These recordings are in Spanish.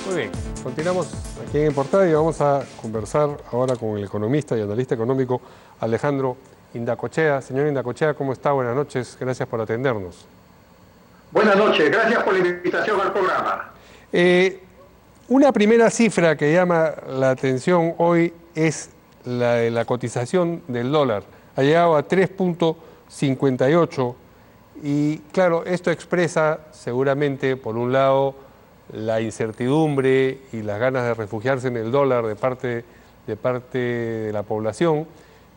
Muy bien, continuamos aquí en Portada y vamos a conversar ahora con el economista y analista económico Alejandro Indacochea. Señor Indacochea, ¿cómo está? Buenas noches, gracias por atendernos. Buenas noches, gracias por la invitación al programa. Eh, una primera cifra que llama la atención hoy es la de la cotización del dólar. Ha llegado a 3,58 y claro, esto expresa seguramente, por un lado, la incertidumbre y las ganas de refugiarse en el dólar de parte de la población,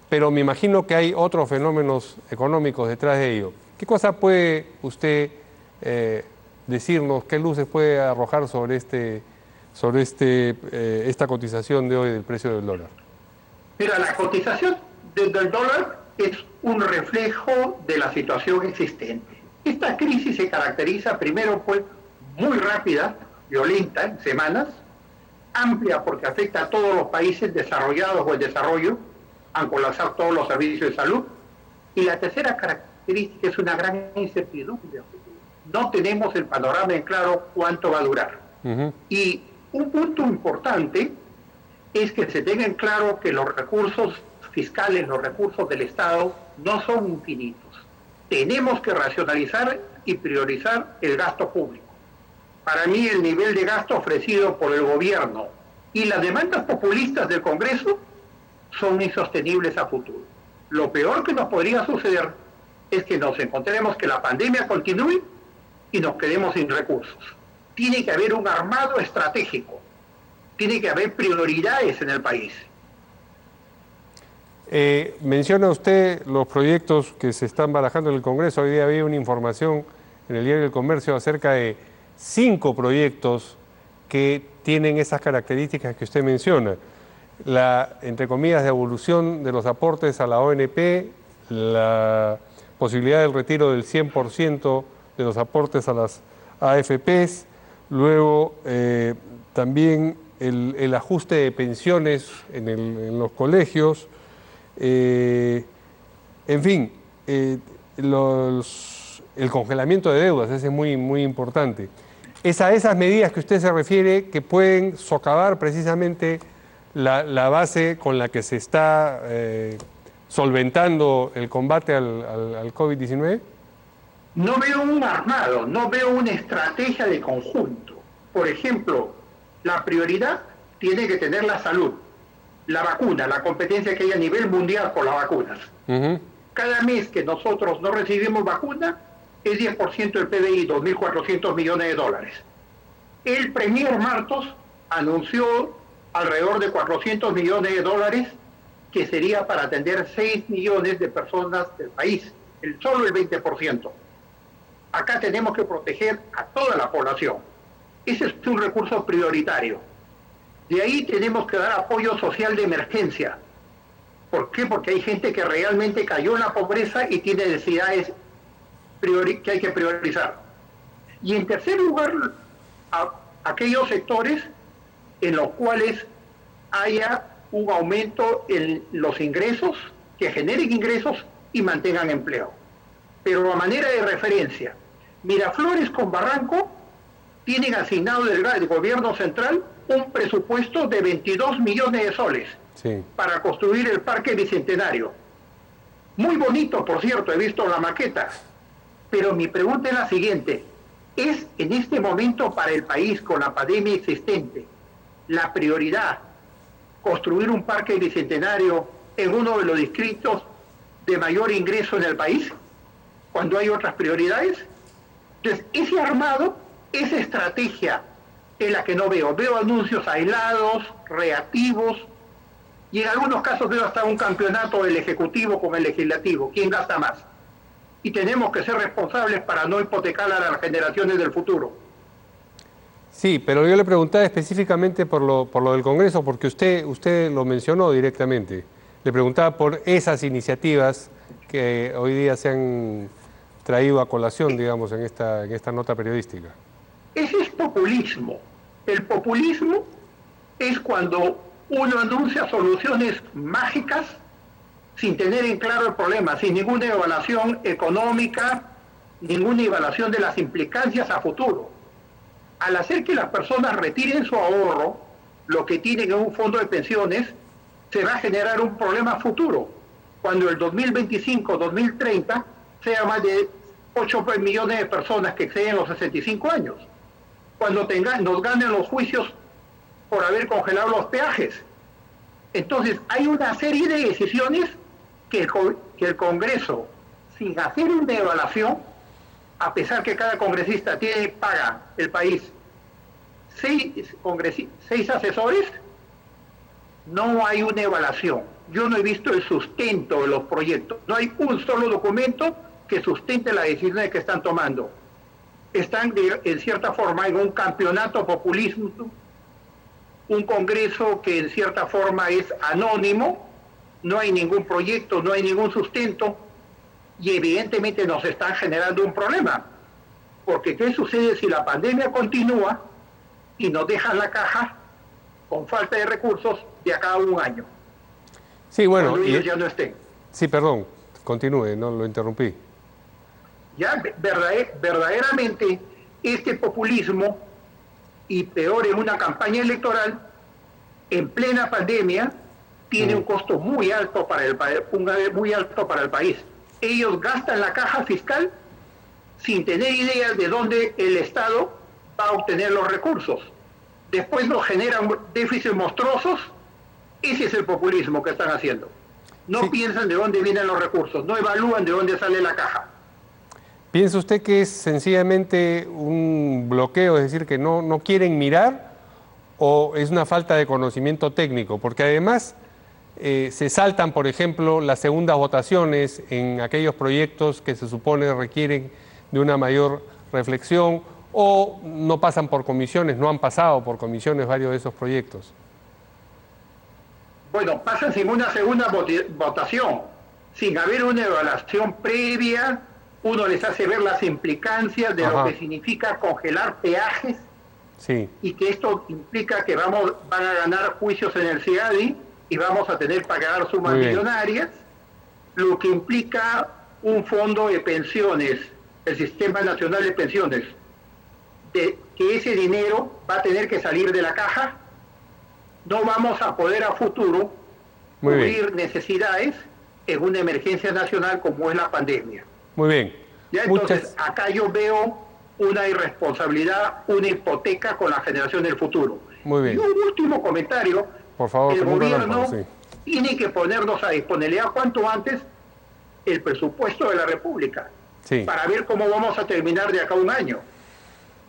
pero me imagino que hay otros fenómenos económicos detrás de ello. ¿Qué cosa puede usted eh, decirnos, qué luces puede arrojar sobre esta cotización de hoy del precio del dólar? Mira, la cotización del dólar es un reflejo de la situación existente. Esta crisis se caracteriza primero pues muy rápida, violenta, en semanas, amplia porque afecta a todos los países desarrollados o en desarrollo, han colapsado todos los servicios de salud. Y la tercera característica es una gran incertidumbre. No tenemos el panorama en claro cuánto va a durar. Ujú. Y un punto importante es que se tenga en claro que los recursos fiscales, los recursos del Estado, no son infinitos. Tenemos que racionalizar y priorizar el gasto público. Para mí, el nivel de gasto ofrecido por el gobierno y las demandas populistas del Congreso son insostenibles a futuro. Lo peor que nos podría suceder es que nos encontremos que la pandemia continúe y nos quedemos sin recursos. Tiene que haber un armado estratégico. Tiene que haber prioridades en el país. Menciona usted los proyectos que se están barajando en el Congreso. Hoy día había una información en el diario El Comercio acerca de 5 proyectos que tienen esas características que usted menciona. La, entre comillas, devolución de los aportes a la ONP, la posibilidad del retiro del 100% de los aportes a las AFPs, luego también el ajuste de pensiones en los colegios, eh, en fin, el congelamiento de deudas, ese es muy, muy importante. Es a esas medidas que usted se refiere que pueden socavar precisamente la base con la que se está solventando el combate al COVID-19. No veo un armado, no veo una estrategia de conjunto. Por ejemplo, la prioridad tiene que tener la salud, la vacuna, la competencia que hay a nivel mundial por las vacunas. Ujú. Cada mes que nosotros no recibimos vacuna es 10% del PBI, 2.400 millones de dólares. El Premier Martos anunció alrededor de 400 millones de dólares que sería para atender 6 millones de personas del país, solo el 20%. Acá tenemos que proteger a toda la población. Ese es un recurso prioritario. De ahí tenemos que dar apoyo social de emergencia. ¿Por qué? Porque hay gente que realmente cayó en la pobreza y tiene necesidades que hay que priorizar. Y en tercer lugar, aquellos sectores en los cuales haya un aumento en los ingresos, que generen ingresos y mantengan empleo. Pero a manera de referencia, Miraflores con Barranco tienen asignado del gobierno central un presupuesto de 22 millones de soles Sí. para construir el Parque Bicentenario. Muy bonito, por cierto, he visto la maqueta. Pero mi pregunta es la siguiente: ¿es en este momento para el país, con la pandemia existente, la prioridad construir un parque bicentenario en uno de los distritos de mayor ingreso en el país, cuando hay otras prioridades? Entonces, ese armado, esa estrategia es la que no veo. Veo anuncios aislados, reactivos, y en algunos casos veo hasta un campeonato del Ejecutivo con el Legislativo. ¿Quién gasta más? Y tenemos que ser responsables para no hipotecar a las generaciones del futuro. Sí, pero yo le preguntaba específicamente por lo del Congreso, porque usted lo mencionó directamente. Le preguntaba por esas iniciativas que hoy día se han traído a colación, digamos, en esta nota periodística. Ese es populismo. El populismo es cuando uno anuncia soluciones mágicas sin tener en claro el problema, sin ninguna evaluación económica, ninguna evaluación de las implicancias a futuro. al hacer que las personas retiren su ahorro, lo que tienen en un fondo de pensiones, se va a generar un problema futuro, cuando el 2025-2030 sea más de 8 millones de personas que exceden los 65 años, cuando nos ganen los juicios por haber congelado los peajes. Entonces, hay una serie de decisiones que el Congreso, sin hacer una evaluación, a pesar que cada congresista paga el país 6 asesores, no hay una evaluación. Yo no he visto el sustento de los proyectos. No hay un solo documento que sustente las decisiones que están tomando. Están, en cierta forma, en un campeonato populismo, un Congreso que en cierta forma es anónimo, no hay ningún proyecto, no hay ningún sustento, y evidentemente nos están generando un problema. Porque ¿qué sucede si la pandemia continúa y nos dejan la caja con falta de recursos de acá a un año? Sí, bueno. Cuando ellos ya no estén. Sí, perdón, continúe, no lo interrumpí. Ya verdaderamente este populismo, y peor en una campaña electoral, en plena pandemia, tiene un costo muy alto para el país. Ellos gastan la caja fiscal sin tener idea de dónde el Estado va a obtener los recursos. Después nos generan déficits monstruosos. Ese es el populismo que están haciendo. No piensan de dónde vienen los recursos, no evalúan de dónde sale la caja. ¿Piensa usted que es sencillamente un bloqueo, es decir, que no quieren mirar, o es una falta de conocimiento técnico? Porque además se saltan, por ejemplo, las segundas votaciones en aquellos proyectos que se supone requieren de una mayor reflexión, o no pasan por comisiones, no han pasado por comisiones varios de esos proyectos. Bueno, pasan sin una segunda votación, sin haber una evaluación previa. Uno les hace ver las implicancias de lo que significa congelar peajes, y que esto implica que van a ganar juicios en el CIADI y vamos a tener que pagar sumas millonarias, lo que implica un fondo de pensiones, el Sistema Nacional de Pensiones, que ese dinero va a tener que salir de la caja. No vamos a poder a futuro cubrir necesidades en una emergencia nacional como es la pandemia. Muy bien. Ya, entonces, acá yo veo una irresponsabilidad, una hipoteca con la generación del futuro. Muy bien. Y un último comentario. Por favor, el gobierno tiene que ponernos a disponibilidad cuanto antes el presupuesto de la República para ver cómo vamos a terminar de acá a un año.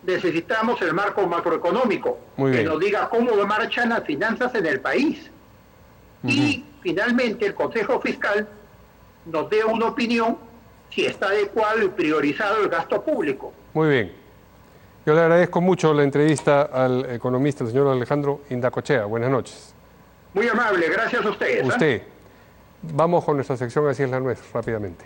Necesitamos el marco macroeconómico que nos diga cómo marchan las finanzas en el país. Y finalmente el Consejo Fiscal nos dé una opinión si está adecuado y priorizado el gasto público. Muy bien. Yo le agradezco mucho la entrevista al economista, el señor Alejandro Indacochea. Buenas noches. Muy amable, gracias a ustedes. Vamos con nuestra sección Así es la Nuez, rápidamente.